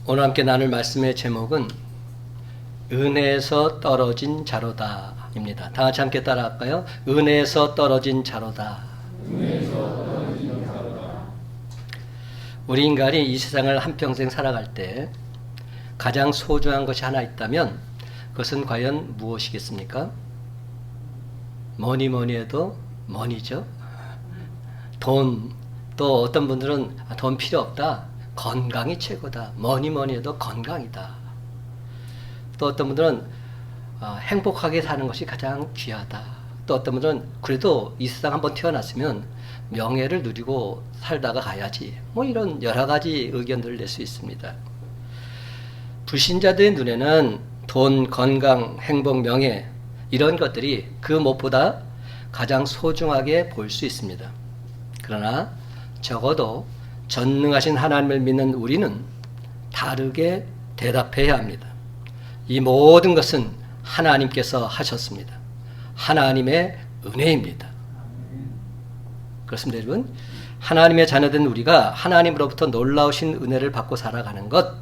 오늘 함께 나눌 말씀의 제목은 은혜에서 떨어진 자로다 입니다. 다 같이 함께 따라할까요? 은혜에서 떨어진 자로다. 우리 인간이 이 세상을 한평생 살아갈 때 가장 소중한 것이 하나 있다면 그것은 과연 무엇이겠습니까? 뭐니 해도 머니죠. 돈, 또 어떤 분들은 돈 필요 없다. 건강이 최고다. 뭐니 해도 건강이다. 또 어떤 분들은 행복하게 사는 것이 가장 귀하다. 또 어떤 분들은 그래도 이 세상 한번 태어났으면 명예를 누리고 살다가 가야지. 뭐 이런 여러 가지 의견들을 낼 수 있습니다. 불신자들의 눈에는 돈, 건강, 행복, 명예 이런 것들이 그 무엇보다 가장 소중하게 보일 수 있습니다. 그러나 적어도 전능하신 하나님을 믿는 우리는 다르게 대답해야 합니다. 이 모든 것은 하나님께서 하셨습니다. 하나님의 은혜입니다. 그렇습니다, 여러분. 하나님의 자녀된 우리가 하나님으로부터 놀라우신 은혜를 받고 살아가는 것,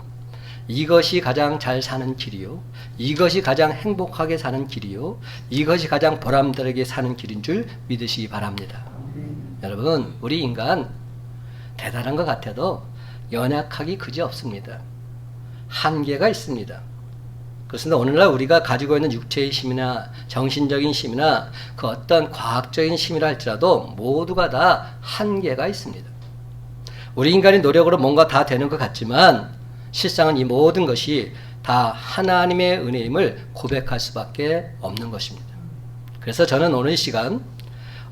이것이 가장 잘 사는 길이요, 이것이 가장 행복하게 사는 길이요, 이것이 가장 보람되게 사는 길인 줄 믿으시기 바랍니다. 여러분, 우리 인간 대단한 것 같아도 연약하기 그지없습니다. 한계가 있습니다. 그렇습니다. 오늘날 우리가 가지고 있는 육체의 힘이나 정신적인 힘이나 그 어떤 과학적인 힘이라 할지라도 모두가 다 한계가 있습니다. 우리 인간의 노력으로 뭔가 다 되는 것 같지만 실상은 이 모든 것이 다 하나님의 은혜임을 고백할 수밖에 없는 것입니다. 그래서 저는 오늘 이 시간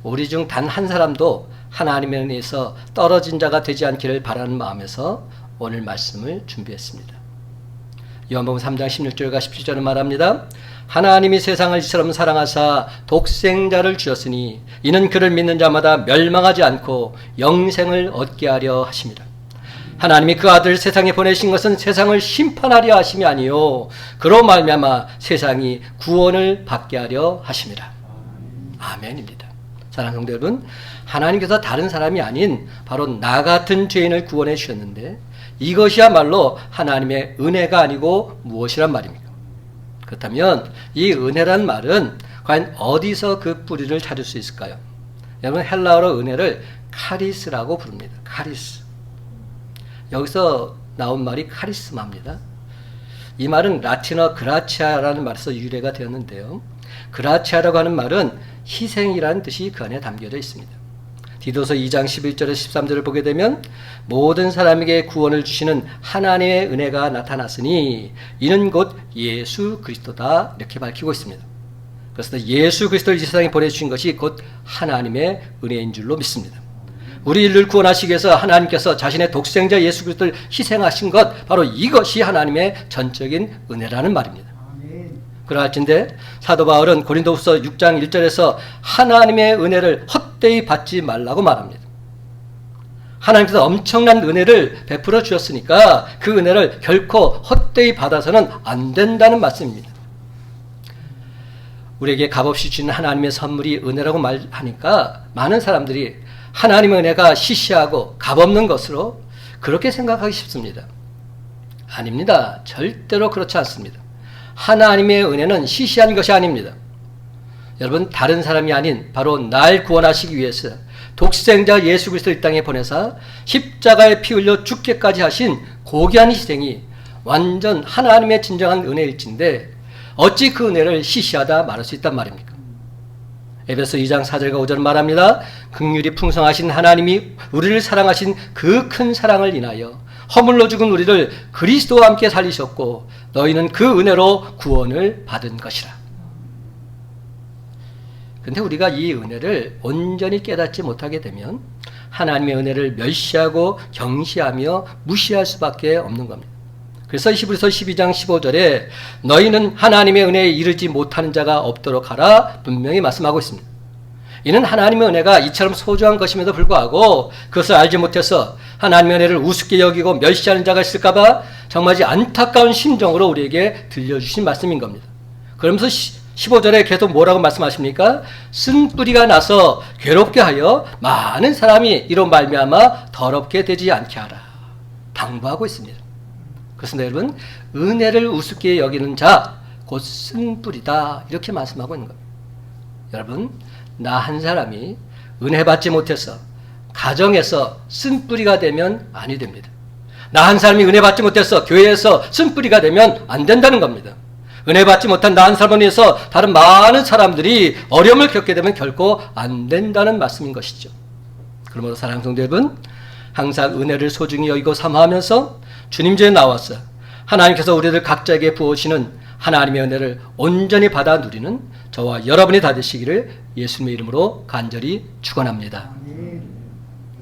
우리 중 단 한 사람도 하나님의 은혜에서 떨어진 자가 되지 않기를 바라는 마음에서 오늘 말씀을 준비했습니다. 요한복음 3장 16절과 17절은 말합니다. 하나님이 세상을 이처럼 사랑하사 독생자를 주셨으니 이는 그를 믿는 자마다 멸망하지 않고 영생을 얻게 하려 하심이라. 하나님이 그 아들을 세상에 보내신 것은 세상을 심판하려 하심이 아니요 그로 말미암아 세상이 구원을 받게 하려 하심이라. 아멘입니다. 사랑하는 성도 여러분, 하나님께서 다른 사람이 아닌 바로 나 같은 죄인을 구원해 주셨는데 이것이야말로 하나님의 은혜가 아니고 무엇이란 말입니까? 그렇다면 이 은혜란 말은 과연 어디서 그 뿌리를 찾을 수 있을까요? 여러분, 헬라어로 은혜를 카리스라고 부릅니다. 카리스. 여기서 나온 말이 카리스마입니다. 이 말은 라틴어 그라치아라는 말에서 유래가 되었는데요. 그라치아라고 하는 말은 희생이라는 뜻이 그 안에 담겨져 있습니다. 디도서 2장 11절에서 13절을 보게 되면 모든 사람에게 구원을 주시는 하나님의 은혜가 나타났으니 이는 곧 예수 그리스도다 이렇게 밝히고 있습니다. 그래서 예수 그리스도를 이 세상에 보내주신 것이 곧 하나님의 은혜인 줄로 믿습니다. 우리 인류를 구원하시기 위해서 하나님께서 자신의 독생자 예수 그리스도를 희생하신 것, 바로 이것이 하나님의 전적인 은혜라는 말입니다. 그러할진데 사도 바울은 고린도후서 6장 1절에서 하나님의 은혜를 헛되이 받지 말라고 말합니다. 하나님께서 엄청난 은혜를 베풀어 주셨으니까 그 은혜를 결코 헛되이 받아서는 안 된다는 말씀입니다. 우리에게 값없이 주는 하나님의 선물이 은혜라고 말하니까 많은 사람들이 하나님의 은혜가 시시하고 값없는 것으로 그렇게 생각하기 쉽습니다. 아닙니다. 절대로 그렇지 않습니다. 하나님의 은혜는 시시한 것이 아닙니다. 여러분, 다른 사람이 아닌 바로 날 구원하시기 위해서 독생자 예수 그리스도를 이 땅에 보내사 십자가에 피 흘려 죽기까지 하신 고귀한 희생이 완전 하나님의 진정한 은혜일진데 어찌 그 은혜를 시시하다 말할 수 있단 말입니까? 에베소 2장 4절과 5절은 말합니다. 긍휼이 풍성하신 하나님이 우리를 사랑하신 그 큰 사랑을 인하여 허물로 죽은 우리를 그리스도와 함께 살리셨고 너희는 그 은혜로 구원을 받은 것이라. 그런데 우리가 이 은혜를 온전히 깨닫지 못하게 되면 하나님의 은혜를 멸시하고 경시하며 무시할 수밖에 없는 겁니다. 그래서 히브리서 12장 15절에 너희는 하나님의 은혜에 이르지 못하는 자가 없도록 하라 분명히 말씀하고 있습니다. 이는 하나님의 은혜가 이처럼 소중한 것임에도 불구하고 그것을 알지 못해서 하나님의 은혜를 우습게 여기고 멸시하는 자가 있을까 봐 정말 안타까운 심정으로 우리에게 들려주신 말씀인 겁니다. 그러면서 15절에 계속 뭐라고 말씀하십니까? 쓴 뿌리가 나서 괴롭게 하여 많은 사람이 이로 말미암아 더럽게 되지 않게 하라 당부하고 있습니다. 그래서 여러분, 은혜를 우습게 여기는 자 곧 쓴뿌리다, 이렇게 말씀하고 있는 겁니다. 여러분, 나 한 사람이 은혜 받지 못해서 가정에서 쓴뿌리가 되면 아니 됩니다. 나 한 사람이 은혜 받지 못해서 교회에서 쓴뿌리가 되면 안 된다는 겁니다. 은혜 받지 못한 나 한 사람을 위해서 다른 많은 사람들이 어려움을 겪게 되면 결코 안 된다는 말씀인 것이죠. 그러므로 사랑하는 성도 여러분, 항상 은혜를 소중히 여기고 사모하면서 주님 전에 나와서 하나님께서 우리들 각자에게 부어주시는 하나님의 은혜를 온전히 받아 누리는 저와 여러분이 다 되시기를 예수님의 이름으로 간절히 축원합니다.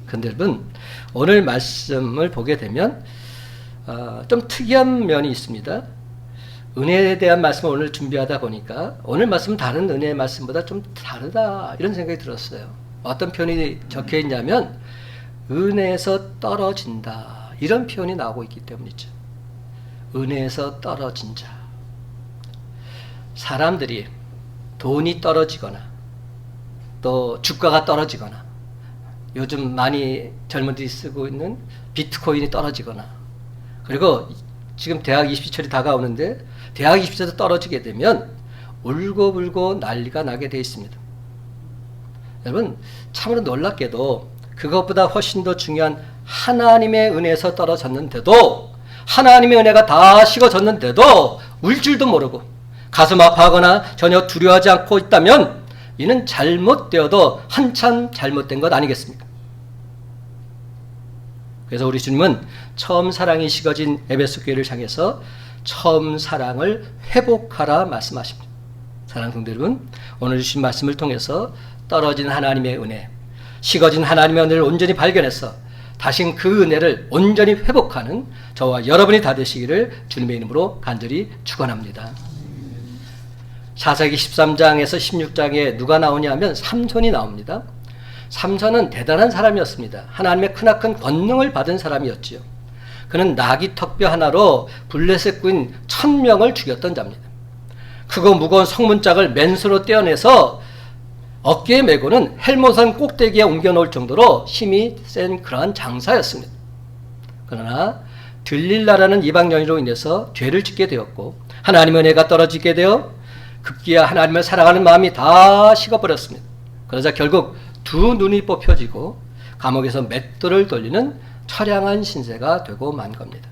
그런데 여러분, 오늘 말씀을 보게 되면 좀 특이한 면이 있습니다. 은혜에 대한 말씀을 오늘 준비하다 보니까 오늘 말씀은 다른 은혜의 말씀보다 좀 다르다, 이런 생각이 들었어요. 어떤 표현이 적혀 있냐면 은혜에서 떨어진다, 이런 표현이 나오고 있기 때문이죠. 은혜에서 떨어진 자. 사람들이 돈이 떨어지거나 또 주가가 떨어지거나 요즘 많이 젊은이들이 쓰고 있는 비트코인이 떨어지거나, 그리고 지금 대학 입시철이 다가오는데 대학 입시도 떨어지게 되면 울고불고 난리가 나게 되어 있습니다. 여러분, 참으로 놀랍게도 그것보다 훨씬 더 중요한 하나님의 은혜에서 떨어졌는데도, 하나님의 은혜가 다 식어졌는데도 울 줄도 모르고 가슴 아파하거나 전혀 두려워하지 않고 있다면 이는 잘못되어도 한참 잘못된 것 아니겠습니까? 그래서 우리 주님은 처음 사랑이 식어진 에베소 교회를 향해서 처음 사랑을 회복하라 말씀하십니다. 사랑하는 성도 여러분, 오늘 주신 말씀을 통해서 떨어진 하나님의 은혜, 식어진 하나님의 은혜를 온전히 발견해서 다시 그 은혜를 온전히 회복하는 저와 여러분이 다 되시기를 주님의 이름으로 간절히 축원합니다. 사사기 13장에서 16장에 누가 나오냐면 삼손이 나옵니다. 삼손은 대단한 사람이었습니다. 하나님의 크나큰 권능을 받은 사람이었지요. 그는 나귀 턱뼈 하나로 블레셋 군인 1000명을 죽였던 자입니다. 크고 무거운 성문짝을 맨수로 떼어내서 어깨에 메고는 헬모산 꼭대기에 옮겨놓을 정도로 힘이 센 그러한 장사였습니다. 그러나 들릴라라는 이방 여인으로 인해서 죄를 짓게 되었고 하나님의 은혜가 떨어지게 되어 급기야 하나님을 사랑하는 마음이 다 식어버렸습니다. 그러자 결국 두 눈이 뽑혀지고 감옥에서 맷돌을 돌리는 처량한 신세가 되고 만 겁니다.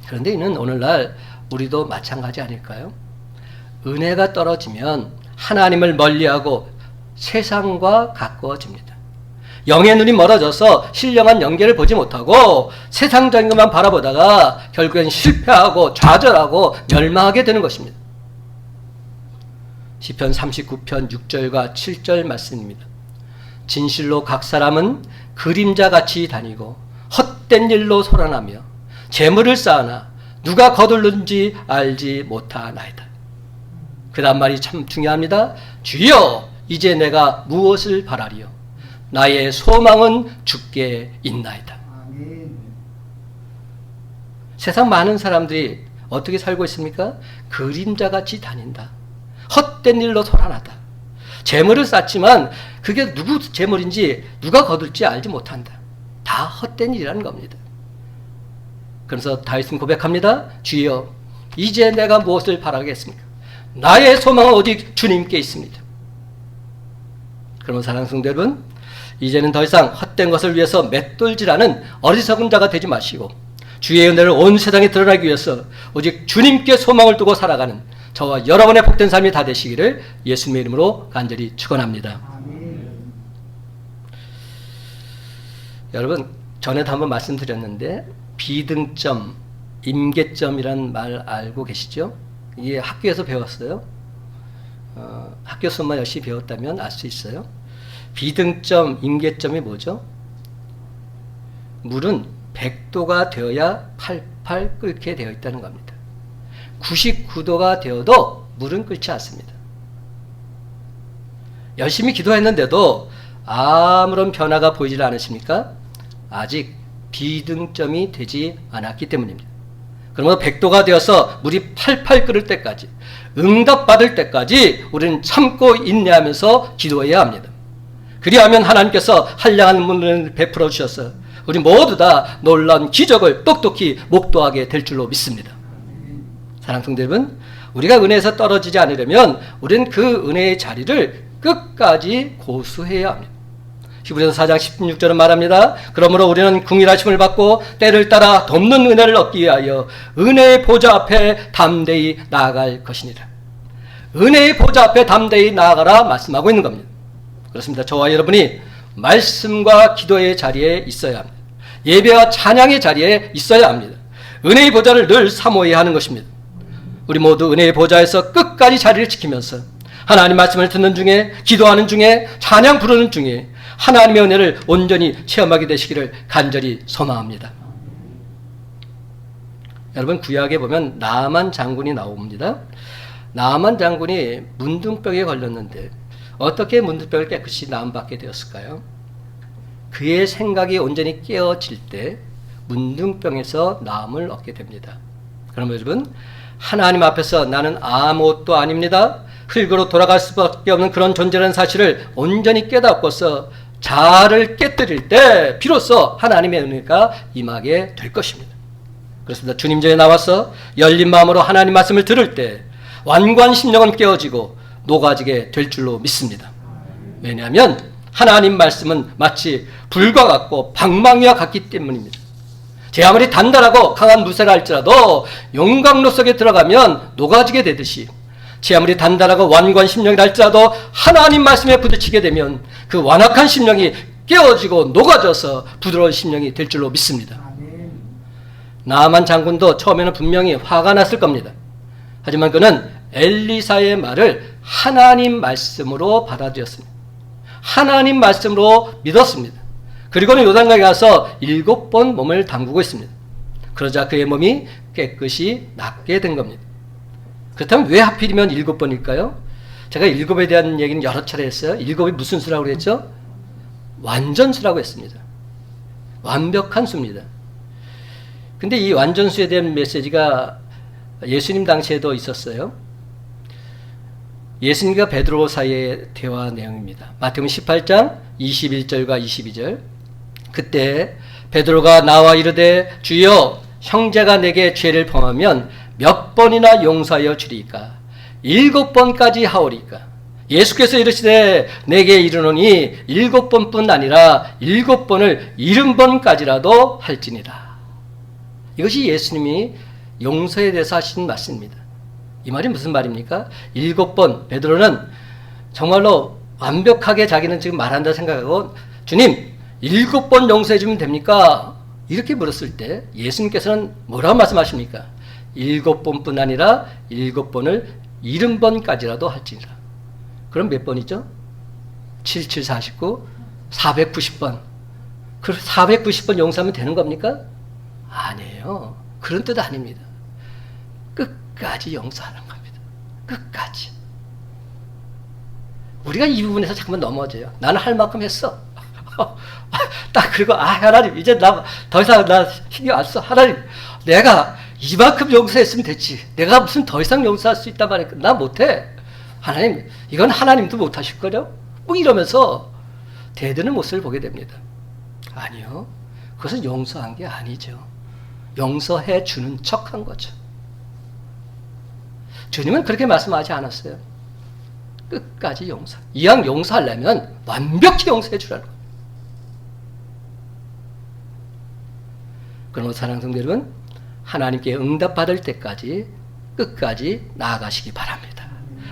그런데 이는 오늘날 우리도 마찬가지 아닐까요? 은혜가 떨어지면 하나님을 멀리하고 세상과 가까워집니다. 영의 눈이 멀어져서 신령한 영계를 보지 못하고 세상적인 것만 바라보다가 결국엔 실패하고 좌절하고 멸망하게 되는 것입니다. 시편 39편 6절과 7절 말씀입니다. 진실로 각 사람은 그림자같이 다니고 헛된 일로 소란하며 재물을 쌓으나 누가 거둘는지 알지 못하나이다. 그 다음 말이 참 중요합니다. 주여, 이제 내가 무엇을 바라리요? 나의 소망은 주께 있나이다. 세상 많은 사람들이 어떻게 살고 있습니까? 그림자같이 다닌다. 헛된 일로 소란하다. 재물을 쌓지만 그게 누구 재물인지 누가 거둘지 알지 못한다. 다 헛된 일이라는 겁니다. 그래서 다윗은 고백합니다. 주여, 이제 내가 무엇을 바라겠습니까? 나의 소망은 오직 주님께 있습니다. 그러면 사랑하는 성도 여러분, 이제는 더 이상 헛된 것을 위해서 맷돌질하는 어리석은 자가 되지 마시고 주의 은혜를 온 세상에 드러나기 위해서 오직 주님께 소망을 두고 살아가는 저와 여러분의 복된 삶이 다 되시기를 예수님의 이름으로 간절히 축원합니다. 여러분, 전에도 한번 말씀드렸는데 비등점, 임계점이란 말 알고 계시죠? 이게 학교에서 배웠어요. 학교 수업만 열심히 배웠다면 알 수 있어요. 비등점, 임계점이 뭐죠? 물은 100도가 되어야 팔팔 끓게 되어 있다는 겁니다. 99도가 되어도 물은 끓지 않습니다. 열심히 기도했는데도 아무런 변화가 보이질 않으십니까? 아직 비등점이 되지 않았기 때문입니다. 그러면 100도가 되어서 물이 팔팔 끓을 때까지, 응답받을 때까지 우리는 참고 인내하면서 기도해야 합니다. 그리하면 하나님께서 한량한 물을 베풀어 주셔서 우리 모두 다 놀라운 기적을 똑똑히 목도하게 될 줄로 믿습니다. 사랑하는 성도 여러분, 우리가 은혜에서 떨어지지 않으려면 우리는 그 은혜의 자리를 끝까지 고수해야 합니다. 히브리서 4장 16절은 말합니다. 그러므로 우리는 긍휼하심을 받고 때를 따라 돕는 은혜를 얻기 위하여 은혜의 보좌 앞에 담대히 나아갈 것이니라. 은혜의 보좌 앞에 담대히 나아가라 말씀하고 있는 겁니다. 그렇습니다. 저와 여러분이 말씀과 기도의 자리에 있어야 합니다. 예배와 찬양의 자리에 있어야 합니다. 은혜의 보좌를 늘 사모해야 하는 것입니다. 우리 모두 은혜의 보좌에서 끝까지 자리를 지키면서 하나님 말씀을 듣는 중에, 기도하는 중에, 찬양 부르는 중에 하나님의 은혜를 온전히 체험하게 되시기를 간절히 소망합니다. 여러분, 구약에 보면 나아만 장군이 나옵니다. 나아만 장군이 문둥병에 걸렸는데 어떻게 문둥병을 깨끗이 나음받게 되었을까요? 그의 생각이 온전히 깨어질 때 문둥병에서 나음을 얻게 됩니다. 그럼 여러분, 하나님 앞에서 나는 아무것도 아닙니다, 흙으로 돌아갈 수밖에 없는 그런 존재라는 사실을 온전히 깨닫고서 자아를 깨뜨릴 때 비로소 하나님의 은혜가 임하게 될 것입니다. 그렇습니다. 주님 전에 나와서 열린 마음으로 하나님 말씀을 들을 때 완고한 심령은 깨어지고 녹아지게 될 줄로 믿습니다. 왜냐하면 하나님 말씀은 마치 불과 같고 방망이와 같기 때문입니다. 제 아무리 단단하고 강한 무쇠라 할지라도 용광로 속에 들어가면 녹아지게 되듯이 제 아무리 단단하고 완고한 심령이라 할지라도 하나님 말씀에 부딪히게 되면 그 완악한 심령이 깨어지고 녹아져서 부드러운 심령이 될 줄로 믿습니다. 나아만 장군도 처음에는 분명히 화가 났을 겁니다. 하지만 그는 엘리사의 말을 하나님 말씀으로 받아들였습니다. 하나님 말씀으로 믿었습니다. 그리고는 요단강에 가서 7번 몸을 담그고 있습니다. 그러자 그의 몸이 깨끗이 낫게 된 겁니다. 그렇다면 왜 하필이면 7번일까요? 제가 7에 대한 얘기는 여러 차례 했어요. 7이 무슨 수라고 그랬죠? 완전수라고 했습니다. 완벽한 수입니다. 근데 이 완전수에 대한 메시지가 예수님 당시에도 있었어요. 예수님과 베드로 사이의 대화 내용입니다. 마태복음 18장 21절과 22절. 그때 베드로가 나와 이르되 주여, 형제가 내게 죄를 범하면 몇 번이나 용서하여 주리까? 7번까지 하오리까? 예수께서 이르시되 내게 이르노니 7번뿐 아니라 7번을 70번까지라도 할지니라. 이것이 예수님이 용서에 대해서 하신 말씀입니다. 이 말이 무슨 말입니까? 7번, 베드로는 정말로 완벽하게 자기는 지금 말한다 생각하고 주님 7번 용서해 주면 됩니까? 이렇게 물었을 때 예수님께서는 뭐라고 말씀하십니까? 7번뿐 아니라 7번을 70번까지라도 할지니라. 그럼 몇 번이죠? 7, 7, 49, 490번. 그 490번 용서하면 되는 겁니까? 아니에요. 그런 뜻 아닙니다. 끝까지 용서하는 겁니다. 끝까지. 우리가 이 부분에서 잠깐만 넘어져요. 나는 할 만큼 했어. 딱 그리고 하나님 이제 나 더 이상 나 신경 안 써. 하나님 내가 이만큼 용서했으면 됐지. 내가 무슨 더 이상 용서할 수 있단 말이야. 나 못해. 하나님 이건 하나님도 못하실 거죠. 뭐 이러면서 대드는 모습을 보게 됩니다. 아니요. 그것은 용서한 게 아니죠. 용서해 주는 척한 거죠. 주님은 그렇게 말씀하지 않았어요. 끝까지 용서. 이왕 용서하려면 완벽히 용서해 주라는 거예요. 그러므로 사랑하는 성도 여러분, 하나님께 응답받을 때까지 끝까지 나아가시기 바랍니다.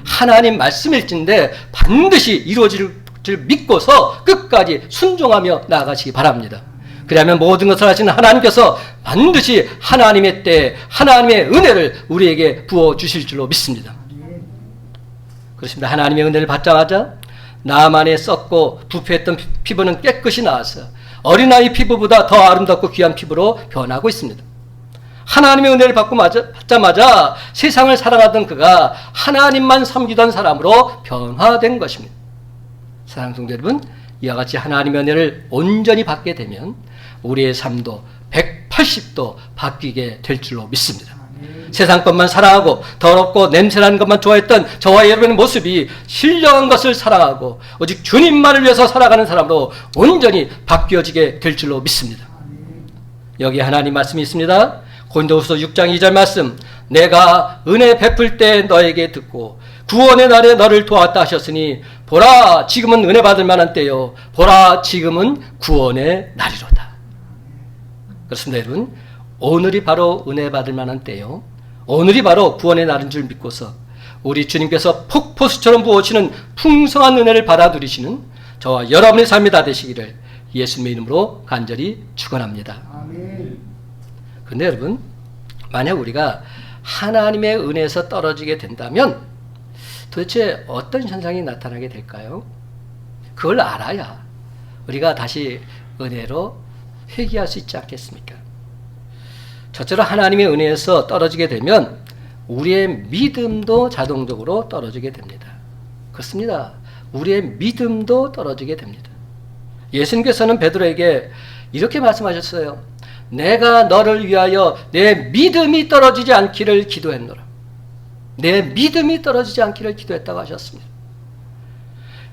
하나님 말씀일진데 반드시 이루어질 줄 믿고서 끝까지 순종하며 나아가시기 바랍니다. 그러면 모든 것을 하시는 하나님께서 반드시 하나님의 때 하나님의 은혜를 우리에게 부어주실 줄로 믿습니다. 그렇습니다. 하나님의 은혜를 받자마자 나만의 썩고 부패했던 피부는 깨끗이 나와서 어린아이 피부보다 더 아름답고 귀한 피부로 변하고 있습니다. 하나님의 은혜를 받자마자 세상을 사랑하던 그가 하나님만 섬기던 사람으로 변화된 것입니다. 사랑하는 성도 여러분, 이와 같이 하나님의 은혜를 온전히 받게 되면 우리의 삶도 180도 바뀌게 될 줄로 믿습니다. 세상 것만 사랑하고 더럽고 냄새나는 것만 좋아했던 저와 여러분의 모습이 신령한 것을 사랑하고 오직 주님만을 위해서 살아가는 사람으로 온전히 바뀌어지게 될 줄로 믿습니다. 여기 하나님 말씀이 있습니다. 고린도후서 6장 2절 말씀. 내가 은혜 베풀 때 너에게 듣고 구원의 날에 너를 도왔다 하셨으니 보라 지금은 은혜 받을 만한 때요 보라 지금은 구원의 날이로다. 그렇습니다 여러분. 오늘이 바로 은혜 받을 만한 때요 오늘이 바로 구원의 날인 줄 믿고서 우리 주님께서 폭포수처럼 부어오시는 풍성한 은혜를 받아 누리시는 저와 여러분의 삶이 다 되시기를 예수님의 이름으로 간절히 축원합니다. 그런데 여러분 만약 우리가 하나님의 은혜에서 떨어지게 된다면 도대체 어떤 현상이 나타나게 될까요? 그걸 알아야 우리가 다시 은혜로 회귀할 수 있지 않겠습니까? 저처럼 하나님의 은혜에서 떨어지게 되면 우리의 믿음도 자동적으로 떨어지게 됩니다. 그렇습니다. 우리의 믿음도 떨어지게 됩니다. 예수님께서는 베드로에게 이렇게 말씀하셨어요. 내가 너를 위하여 내 믿음이 떨어지지 않기를 기도했노라. 내 믿음이 떨어지지 않기를 기도했다고 하셨습니다.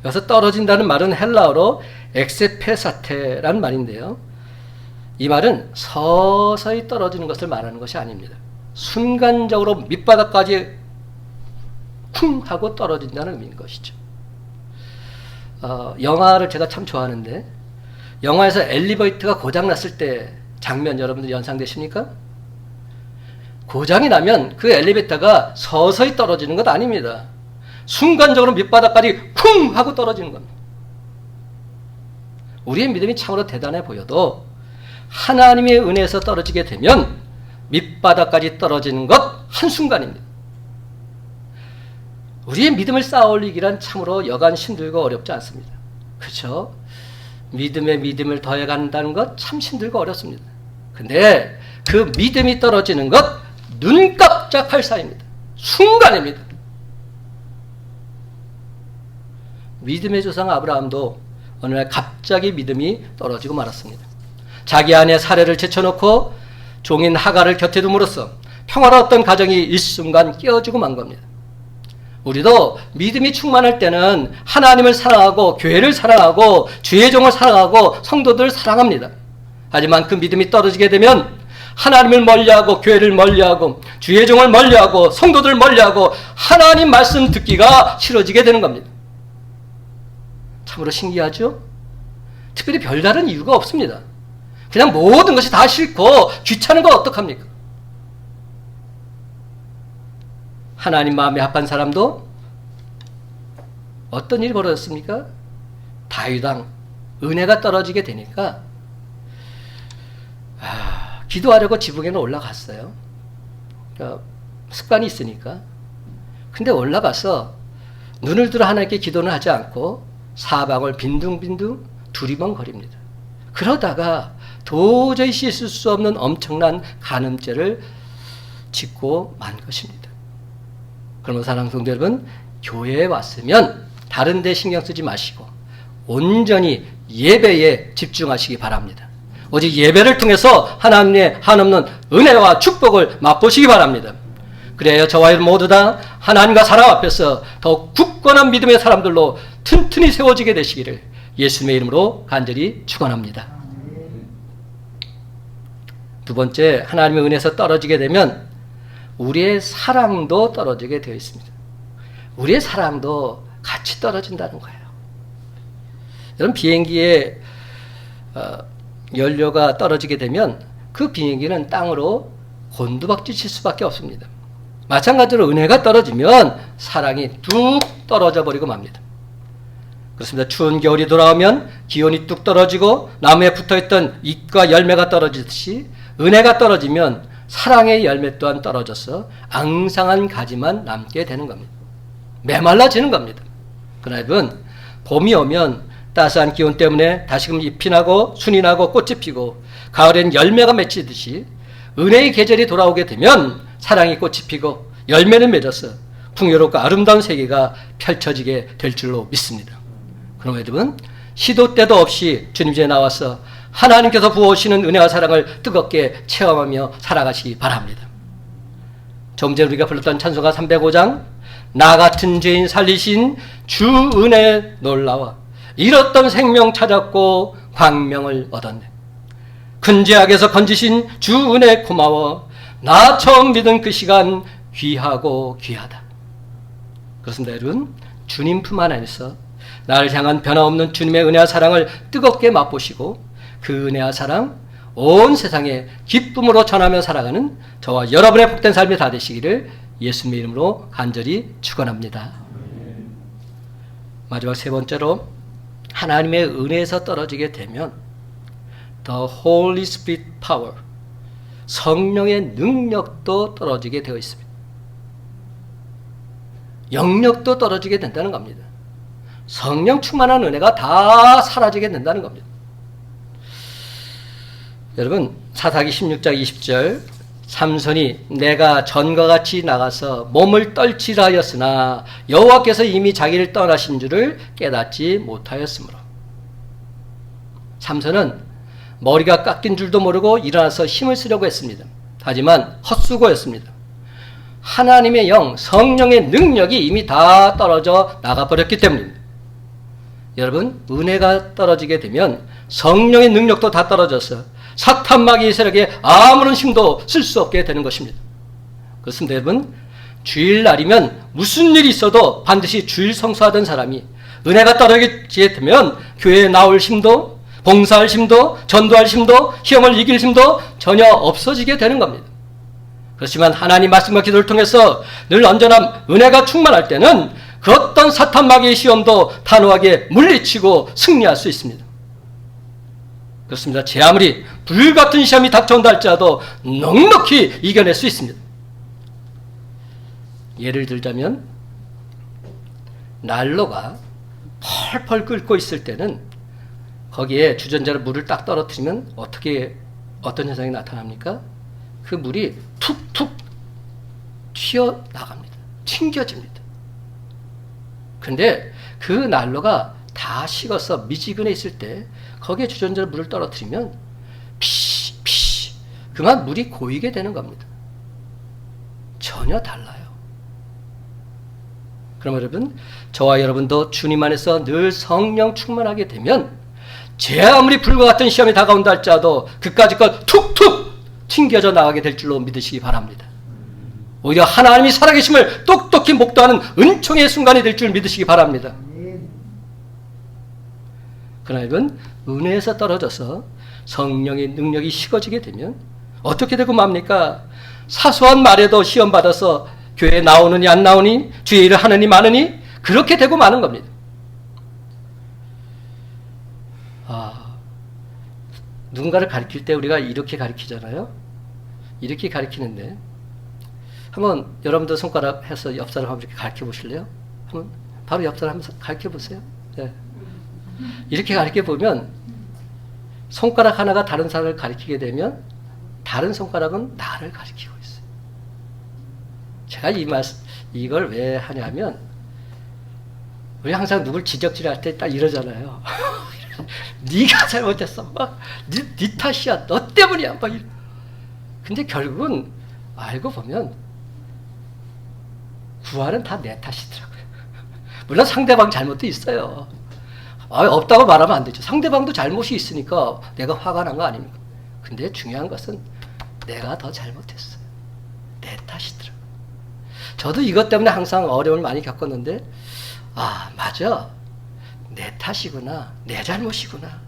여기서 떨어진다는 말은 헬라어로 엑세페사테라는 말인데요. 이 말은 서서히 떨어지는 것을 말하는 것이 아닙니다. 순간적으로 밑바닥까지 쿵 하고 떨어진다는 의미인 것이죠. 영화를 제가 참 좋아하는데 영화에서 엘리베이터가 고장났을 때 장면 여러분들 연상되십니까? 고장이 나면 그 엘리베이터가 서서히 떨어지는 것 아닙니다. 순간적으로 밑바닥까지 쿵 하고 떨어지는 겁니다. 우리의 믿음이 참으로 대단해 보여도 하나님의 은혜에서 떨어지게 되면 밑바닥까지 떨어지는 것 한순간입니다. 우리의 믿음을 쌓아 올리기란 참으로 여간 힘들고 어렵지 않습니다. 그렇죠? 믿음에 믿음을 더해간다는 것 참 힘들고 어렵습니다. 근데 그 믿음이 떨어지는 것 눈 깜짝할 사이입니다. 순간입니다. 믿음의 조상 아브라함도 어느 날 갑자기 믿음이 떨어지고 말았습니다. 자기 아내 사례를 제쳐놓고 종인 하갈을 곁에 둠으로써 평화로웠던 가정이 일순간 깨어지고 만 겁니다. 우리도 믿음이 충만할 때는 하나님을 사랑하고 교회를 사랑하고 주의 종을 사랑하고 성도들을 사랑합니다. 하지만 그 믿음이 떨어지게 되면 하나님을 멀리하고 교회를 멀리하고 주의 종을 멀리하고 성도들을 멀리하고 하나님 말씀 듣기가 싫어지게 되는 겁니다. 참으로 신기하죠? 특별히 별다른 이유가 없습니다. 그냥 모든 것이 다 싫고 귀찮은 건 어떡합니까? 하나님 마음에 합한 사람도 어떤 일이 벌어졌습니까? 다윗 왕 은혜가 떨어지게 되니까 기도하려고 지붕에는 올라갔어요. 그러니까 습관이 있으니까. 근데 올라가서 눈을 들어 하나님께 기도는 하지 않고 사방을 빈둥빈둥 두리번거립니다. 그러다가 도저히 씻을 수 없는 엄청난 간음죄를 짓고 만 것입니다. 그러면 사랑하는 성도 여러분, 교회에 왔으면 다른 데 신경 쓰지 마시고 온전히 예배에 집중하시기 바랍니다. 오직 예배를 통해서 하나님의 한없는 은혜와 축복을 맛보시기 바랍니다. 그래야 저와 여러분 모두 다 하나님과 사람 앞에서 더욱 굳건한 믿음의 사람들로 튼튼히 세워지게 되시기를 예수님의 이름으로 간절히 축원합니다. 두 번째, 하나님의 은혜에서 떨어지게 되면 우리의 사랑도 떨어지게 되어 있습니다. 우리의 사랑도 같이 떨어진다는 거예요. 여러분, 비행기에 연료가 떨어지게 되면 그 비행기는 땅으로 곤두박질 칠 수밖에 없습니다. 마찬가지로 은혜가 떨어지면 사랑이 뚝 떨어져 버리고 맙니다. 그렇습니다. 추운 겨울이 돌아오면 기온이 뚝 떨어지고 나무에 붙어있던 잎과 열매가 떨어지듯이 은혜가 떨어지면 사랑의 열매 또한 떨어져서 앙상한 가지만 남게 되는 겁니다. 메말라지는 겁니다. 그러나 여러분, 봄이 오면 따스한 기온 때문에 다시금 잎이 나고 순이 나고 꽃이 피고 가을엔 열매가 맺히듯이 은혜의 계절이 돌아오게 되면 사랑이 꽃이 피고 열매는 맺어서 풍요롭고 아름다운 세계가 펼쳐지게 될 줄로 믿습니다. 그럼 여러분, 시도 때도 없이 주님께 나와서 하나님께서 부어오시는 은혜와 사랑을 뜨겁게 체험하며 살아가시기 바랍니다. 좀 전에 우리가 불렀던 찬송가 305장, 나 같은 죄인 살리신 주 은혜 놀라워 잃었던 생명 찾았고 광명을 얻었네. 큰 죄악에서 건지신 주 은혜 고마워. 나 처음 믿은 그 시간 귀하고 귀하다. 그렇습니다, 여러분. 주님 품 안에서 나를 향한 변함없는 주님의 은혜와 사랑을 뜨겁게 맛보시고 그 은혜와 사랑 온 세상에 기쁨으로 전하며 살아가는 저와 여러분의 복된 삶이 다 되시기를 예수님의 이름으로 간절히 축원합니다. 마지막 세 번째로, 하나님의 은혜에서 떨어지게 되면 The Holy Spirit Power, 성령의 능력도 떨어지게 되어 있습니다. 영력도 떨어지게 된다는 겁니다. 성령 충만한 은혜가 다 사라지게 된다는 겁니다. 여러분, 사사기 16장 20절, 삼손이 내가 전과 같이 나가서 몸을 떨치라 하였으나 여호와께서 이미 자기를 떠나신 줄을 깨닫지 못하였으므로. 삼손은 머리가 깎인 줄도 모르고 일어나서 힘을 쓰려고 했습니다. 하지만 헛수고였습니다. 하나님의 영, 성령의 능력이 이미 다 떨어져 나가버렸기 때문입니다. 여러분, 은혜가 떨어지게 되면 성령의 능력도 다 떨어져서 사탄 마귀의 세력에 아무런 힘도 쓸 수 없게 되는 것입니다. 그렇습니다, 여러분. 주일날이면 무슨 일이 있어도 반드시 주일 성수하던 사람이 은혜가 떨어지게 되면 교회에 나올 힘도, 봉사할 힘도, 전도할 힘도, 시험을 이길 힘도 전혀 없어지게 되는 겁니다. 그렇지만 하나님 말씀과 기도를 통해서 늘 언제나 은혜가 충만할 때는 그 어떤 사탄 마귀의 시험도 단호하게 물리치고 승리할 수 있습니다. 그렇습니다. 제 아무리 불같은 시험이 닥쳐온다 할지라도 넉넉히 이겨낼 수 있습니다. 예를 들자면 난로가 펄펄 끓고 있을 때는 거기에 주전자로 물을 딱 떨어뜨리면 어떤 현상이 나타납니까? 그 물이 툭툭 튀어나갑니다. 튕겨집니다. 근데 그 난로가 다 식어서 미지근해 있을 때 거기에 주전자로 물을 떨어뜨리면 피시 그만 물이 고이게 되는 겁니다. 전혀 달라요. 그럼 여러분, 저와 여러분도 주님 안에서 늘 성령 충만하게 되면 제 아무리 불과 같은 시험이 다가온다 할지라도 그까짓 것 툭툭 튕겨져 나가게 될 줄로 믿으시기 바랍니다. 오히려 하나님이 살아계심을 똑똑히 목도하는 은총의 순간이 될 줄 믿으시기 바랍니다. 그러나 여러분, 은혜에서 떨어져서 성령의 능력이 식어지게 되면 어떻게 되고 맙니까? 사소한 말에도 시험받아서 교회에 나오느니 안 나오니, 주의 일을 하느니 마느니, 그렇게 되고 마는 겁니다. 누군가를 가르칠 때 우리가 이렇게 가르치잖아요. 이렇게 가르치는데 한번 여러분도 손가락 해서 옆 사람 한번 이렇게 가르쳐 보실래요? 한번 바로 옆 사람 한번 가르쳐 보세요. 네. 이렇게 가르쳐 보면 손가락 하나가 다른 사람을 가르치게 되면 다른 손가락은 나를 가르치고 있어요. 제가 이걸 왜 하냐면 우리 항상 누굴 지적질할 때 딱 이러잖아요. 네가 잘못했어. 막 네 탓이야. 너 때문이야. 막 근데 결국은 알고 보면 구할은 다 내 탓이더라고요. 물론 상대방 잘못도 있어요. 없다고 말하면 안 되죠. 상대방도 잘못이 있으니까 내가 화가 난 거 아닙니까? 근데 중요한 것은 내가 더 잘못했어요. 내 탓이더라고요. 저도 이것 때문에 항상 어려움을 많이 겪었는데 맞아. 내 탓이구나. 내 잘못이구나.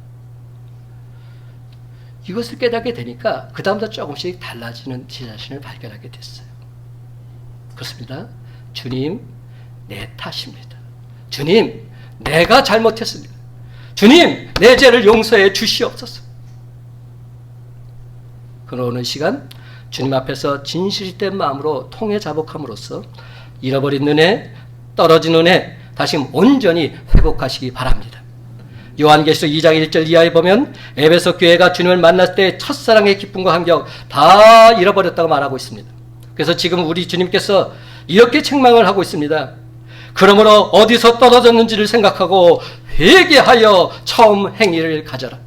이것을 깨닫게 되니까 그 다음부터 조금씩 달라지는 제 자신을 발견하게 됐어요. 그렇습니다. 주님, 내 탓입니다. 주님, 내가 잘못했습니다. 주님, 내 죄를 용서해 주시옵소서. 그러는 시간 주님 앞에서 진실이 된 마음으로 통해 자복함으로써 잃어버린 은혜, 떨어진 은혜 다시 온전히 회복하시기 바랍니다. 요한계시록 2장 1절 이하에 보면 에베소 교회가 주님을 만났을 때 첫사랑의 기쁨과 감격 다 잃어버렸다고 말하고 있습니다. 그래서 지금 우리 주님께서 이렇게 책망을 하고 있습니다. 그러므로 어디서 떨어졌는지를 생각하고 회개하여 처음 행위를 가져라.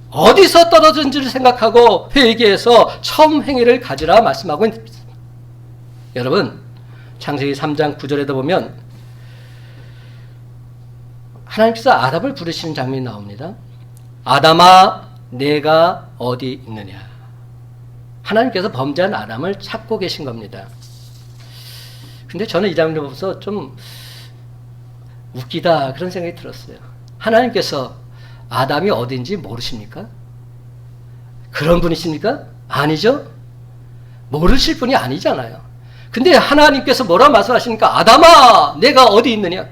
어디서 떨어졌는지를 생각하고 회개해서 처음 행위를 가지라 말씀하고 있습니다. 여러분, 창세기 3장 9절에도 보면 하나님께서 아담을 부르시는 장면이 나옵니다. 아담아 내가 어디 있느냐. 하나님께서 범죄한 아담을 찾고 계신 겁니다. 근데 저는 이 장면을 보면서 좀 웃기다 그런 생각이 들었어요. 하나님께서 아담이 어딘지 모르십니까? 그런 분이십니까? 아니죠? 모르실 분이 아니잖아요. 근데 하나님께서 뭐라 말씀하시니까 아담아 내가 어디 있느냐?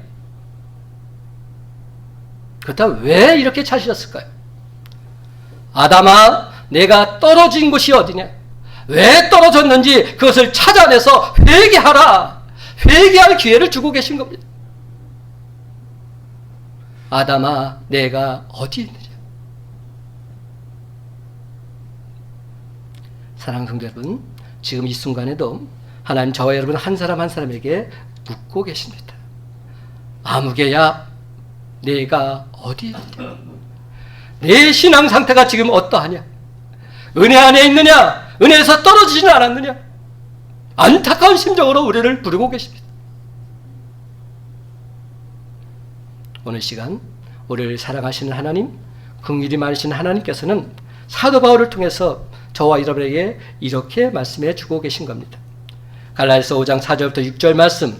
그렇다면 왜 이렇게 찾으셨을까요? 아담아 내가 떨어진 곳이 어디냐? 왜 떨어졌는지 그것을 찾아내서 회개하라. 회개할 기회를 주고 계신 겁니다. 아담아 내가 어디 있느냐? 사랑하는 성도 여러분, 지금 이 순간에도 하나님 저와 여러분 한 사람 한 사람에게 묻고 계십니다. 아무개야 내가 어디 있느냐? 내 신앙 상태가 지금 어떠하냐? 은혜 안에 있느냐? 은혜에서 떨어지지는 않았느냐? 안타까운 심정으로 우리를 부르고 계십니다. 오늘 시간 우리를 사랑하시는 하나님, 긍휼이 많으신 하나님께서는 사도 바울을 통해서 저와 여러분에게 이렇게 말씀해 주고 계신 겁니다. 갈라디아서 5장 4절부터 6절 말씀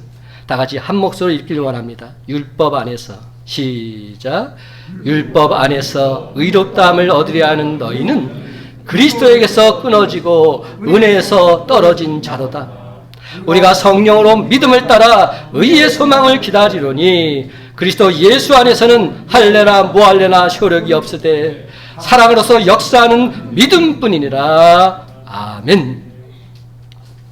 다 같이 한 목소리로 읽기를 원합니다. 율법 안에서 시작. 율법 안에서 의롭다함을 얻으려 하는 너희는 그리스도에게서 끊어지고 은혜에서 떨어진 자로다. 우리가 성령으로 믿음을 따라 의의 소망을 기다리노니 그리스도 예수 안에서는 할래나 뭐할래나 효력이 없으되 사랑으로서 역사하는 믿음뿐이니라. 아멘.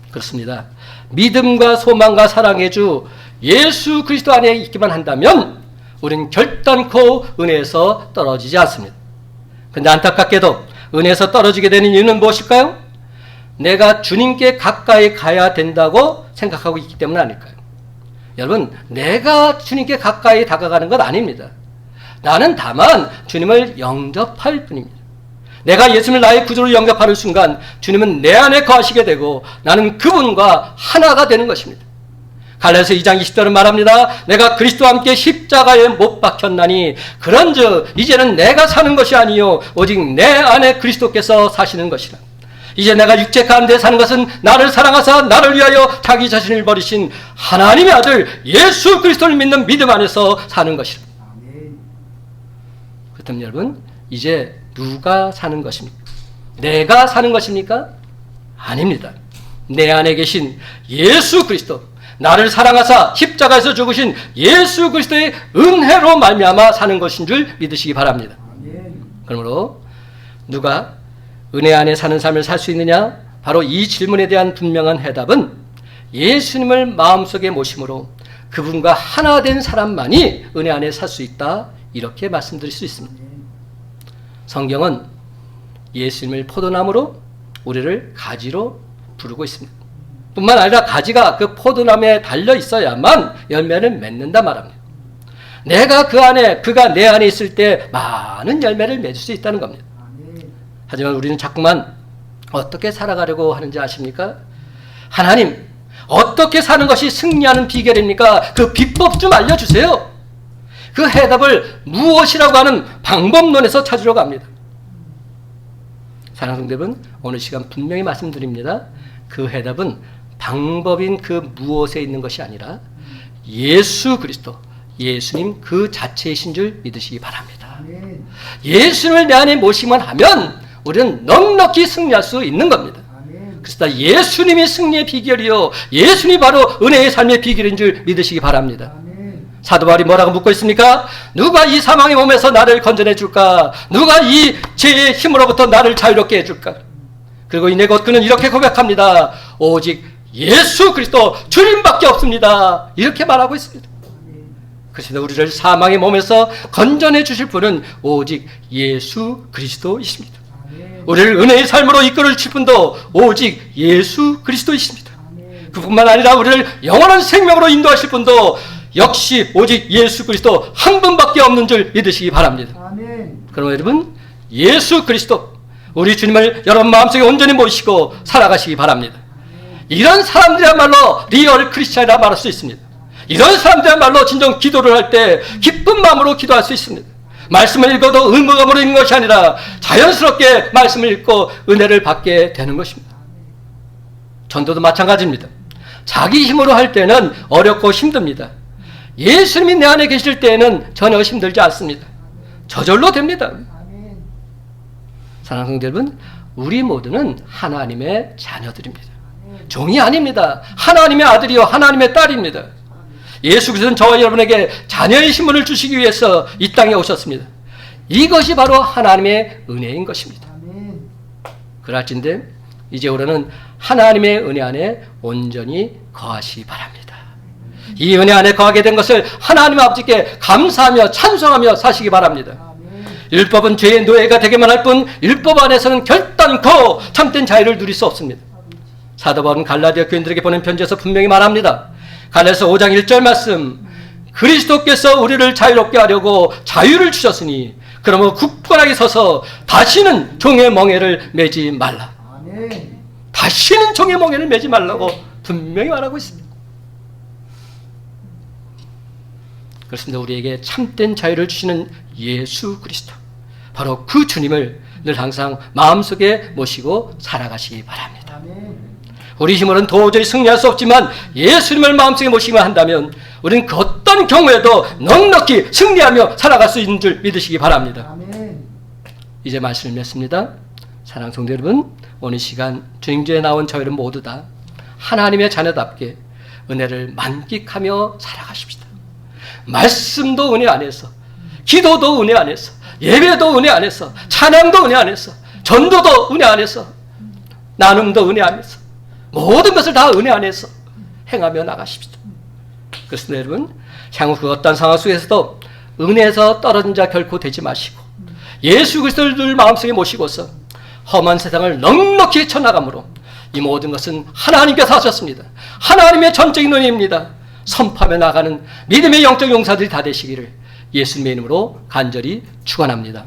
그렇습니다. 믿음과 소망과 사랑의 주 예수 그리스도 안에 있기만 한다면 우리는 결단코 은혜에서 떨어지지 않습니다. 그런데 안타깝게도 은혜에서 떨어지게 되는 이유는 무엇일까요? 내가 주님께 가까이 가야 된다고 생각하고 있기 때문 아닐까요? 여러분, 내가 주님께 가까이 다가가는 것 아닙니다. 나는 다만 주님을 영접할 뿐입니다. 내가 예수님을 나의 구주로 영접하는 순간 주님은 내 안에 거하시게 되고 나는 그분과 하나가 되는 것입니다. 갈라디아서 2장 20절은 말합니다. 내가 그리스도와 함께 십자가에 못 박혔나니 그런즉 이제는 내가 사는 것이 아니요 오직 내 안에 그리스도께서 사시는 것이라. 이제 내가 육체 가운데 사는 것은 나를 사랑하사 나를 위하여 자기 자신을 버리신 하나님의 아들 예수 그리스도를 믿는 믿음 안에서 사는 것이라. 그렇다면 여러분, 이제 누가 사는 것입니까? 내가 사는 것입니까? 아닙니다. 내 안에 계신 예수 그리스도, 나를 사랑하사 십자가에서 죽으신 예수 그리스도의 은혜로 말미암아 사는 것인 줄 믿으시기 바랍니다. 그러므로 누가 은혜 안에 사는 삶을 살 수 있느냐? 바로 이 질문에 대한 분명한 해답은 예수님을 마음속에 모심으로 그분과 하나 된 사람만이 은혜 안에 살 수 있다, 이렇게 말씀드릴 수 있습니다. 성경은 예수님을 포도나무로 우리를 가지로 부르고 있습니다. 뿐만 아니라 가지가 그 포도나무에 달려 있어야만 열매를 맺는다 말합니다. 내가 그 안에, 그가 내 안에 있을 때 많은 열매를 맺을 수 있다는 겁니다. 하지만 우리는 자꾸만 어떻게 살아가려고 하는지 아십니까? 하나님, 어떻게 사는 것이 승리하는 비결입니까? 그 비법 좀 알려주세요. 그 해답을 무엇이라고 하는 방법론에서 찾으러 갑니다. 사랑하는 성도 여러분, 오늘 시간 분명히 말씀드립니다. 그 해답은 방법인 그 무엇에 있는 것이 아니라 예수 그리스도, 예수님 그 자체이신 줄 믿으시기 바랍니다. 예수님을 내 안에 모시기만 하면 우리는 넉넉히 승리할 수 있는 겁니다. 그래서 예수님이 승리의 비결이요, 예수님이 바로 은혜의 삶의 비결인 줄 믿으시기 바랍니다. 사도 바울이 뭐라고 묻고 있습니까? 누가 이 사망의 몸에서 나를 건져내 줄까? 누가 이 죄의 힘으로부터 나를 자유롭게 해줄까? 그리고 이내 곧 그는 이렇게 고백합니다. 오직 예수 그리스도 주님밖에 없습니다. 이렇게 말하고 있습니다. 그래서 우리를 사망의 몸에서 건져내 주실 분은 오직 예수 그리스도이십니다. 우리를 은혜의 삶으로 이끌어 주실 분도 오직 예수 그리스도이십니다. 그뿐만 아니라 우리를 영원한 생명으로 인도하실 분도 역시 오직 예수 그리스도 한 분밖에 없는 줄 믿으시기 바랍니다. 그럼 여러분, 예수 그리스도, 우리 주님을 여러분 마음속에 온전히 모시고 살아가시기 바랍니다. 이런 사람들이야말로 리얼 크리스찬이라 말할 수 있습니다. 이런 사람들이야말로 진정 기도를 할 때 기쁜 마음으로 기도할 수 있습니다. 말씀을 읽어도 의무감으로 읽는 것이 아니라 자연스럽게 말씀을 읽고 은혜를 받게 되는 것입니다. 전도도 마찬가지입니다. 자기 힘으로 할 때는 어렵고 힘듭니다. 예수님이 내 안에 계실 때에는 전혀 힘들지 않습니다. 저절로 됩니다. 사랑하는 성도 여러분, 우리 모두는 하나님의 자녀들입니다. 종이 아닙니다. 하나님의 아들이요 하나님의 딸입니다. 예수 그리스도는 저와 여러분에게 자녀의 신분을 주시기 위해서 이 땅에 오셨습니다. 이것이 바로 하나님의 은혜인 것입니다. 그럴진데 이제 우리는 하나님의 은혜 안에 온전히 거하시기 바랍니다. 이 은혜 안에 거하게 된 것을 하나님 아버지께 감사하며 찬송하며 사시기 바랍니다. 율법은 죄의 노예가 되게만 할 뿐 율법 안에서는 결단코 참된 자유를 누릴 수 없습니다. 사도 바울은 갈라디아 교인들에게 보낸 편지에서 분명히 말합니다. 갈라디아서 5장 1절 말씀, 그리스도께서 우리를 자유롭게 하려고 자유를 주셨으니 그러므로 굳건하게 서서 다시는 종의 멍에를 매지 말라. 다시는 종의 멍에를 매지 말라고 분명히 말하고 있습니다. 그렇습니다. 우리에게 참된 자유를 주시는 예수 그리스도, 바로 그 주님을 늘 항상 마음속에 모시고 살아가시기 바랍니다. 우리 힘으로는 도저히 승리할 수 없지만 예수님을 마음속에 모시기만 한다면 우리는 그 어떤 경우에도 넉넉히 승리하며 살아갈 수 있는 줄 믿으시기 바랍니다. 이제 말씀을 맺습니다. 사랑하는 성도 여러분, 오늘 시간 주님주에 나온 저희는 모두 다 하나님의 자녀답게 은혜를 만끽하며 살아가십시다. 말씀도 은혜 안에서, 기도도 은혜 안에서, 예배도 은혜 안에서, 찬양도 은혜 안에서, 전도도 은혜 안에서, 나눔도 은혜 안에서, 모든 것을 다 은혜 안에서 행하며 나가십시다. 그래서 여러분, 향후 그 어떤 상황 속에서도 은혜에서 떨어진 자 결코 되지 마시고 예수 그리스도를 늘 마음속에 모시고서 험한 세상을 넉넉히 쳐나가므로 이 모든 것은 하나님께서 하셨습니다. 하나님의 전적인 은혜입니다. 선포하며 나가는 믿음의 영적 용사들이 다 되시기를 예수님의 이름으로 간절히 축원합니다.